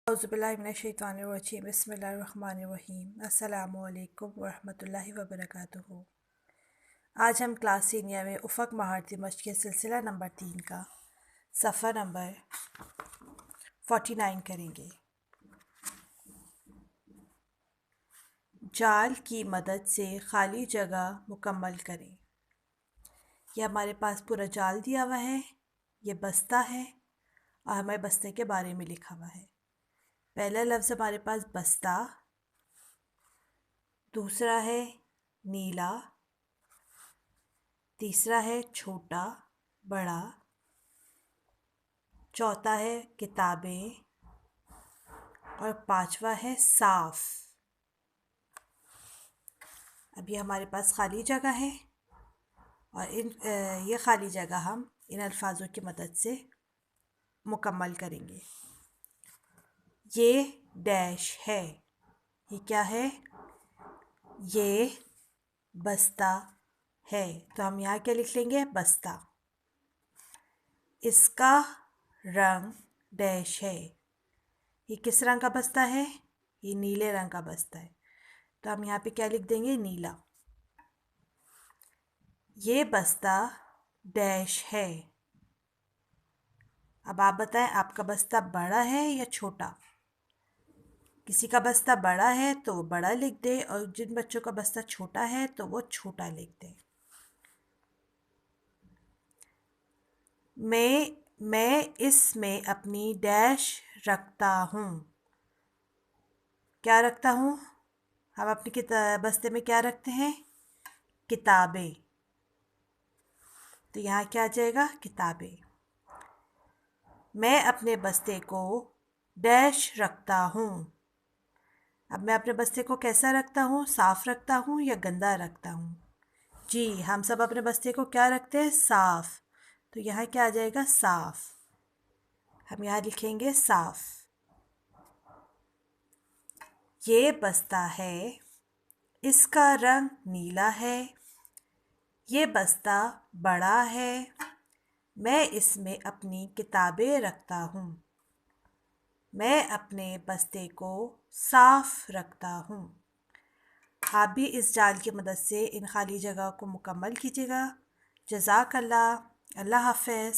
औज़ुबिल्लाहिमिनश्शैतानिर्रजीम बिस्मिल्लाहिर्रहमानिर्रहीम अस्सलामुअलैकुम वरहमतुल्लाहि वबरकातुहू। आज हम क्लास सीनियर में उफ़क़ महारती मश्क़ के सिलसिला नंबर 3 का सफ़ा नंबर 49 करेंगे। जाल की मदद से खाली जगह मुकम्मल करें। यह हमारे पास पूरा जाल दिया हुआ है, ये बस्ता है और हमें बस्ते के बारे में लिखा हुआ है। पहला लफ्ज़ हमारे पास बस्ता, दूसरा है नीला, तीसरा है छोटा बड़ा, चौथा है किताबें और पांचवा है साफ। अब ये हमारे पास खाली जगह है और ये खाली जगह हम इन अल्फाजों की मदद से मुकम्मल करेंगे। ये डैश है, ये क्या है? ये बस्ता है, तो हम यहाँ क्या लिख लेंगे? बस्ता। इसका रंग डैश है, ये किस रंग का बस्ता है? ये नीले रंग का बस्ता है, तो हम यहाँ पे क्या लिख देंगे? नीला। ये बस्ता डैश है। अब आप बताएं, आपका बस्ता बड़ा है या छोटा? किसी का बस्ता बड़ा है तो वो बड़ा लिख दे और जिन बच्चों का बस्ता छोटा है तो वो छोटा लिख दे। मैं इसमें अपनी डैश रखता हूँ। क्या रखता हूँ? हम अपनी बस्ते में क्या रखते हैं? किताबें। तो यहाँ क्या आ जाएगा? किताबें। मैं अपने बस्ते को डैश रखता हूँ। अब मैं अपने बस्ते को कैसा रखता हूँ? साफ रखता हूँ या गंदा रखता हूँ? जी, हम सब अपने बस्ते को क्या रखते हैं? साफ। तो यहाँ क्या आ जाएगा? साफ। हम यहाँ लिखेंगे साफ। ये बस्ता है, इसका रंग नीला है। ये बस्ता बड़ा है, मैं इसमें अपनी किताबें रखता हूँ। मैं अपने बस्ते को साफ रखता हूँ। आप भी इस जाल की मदद से इन खाली जगह को मुकम्मल कीजिएगा। जज़ाकल्लाह। अल्लाह हाफ़िज़।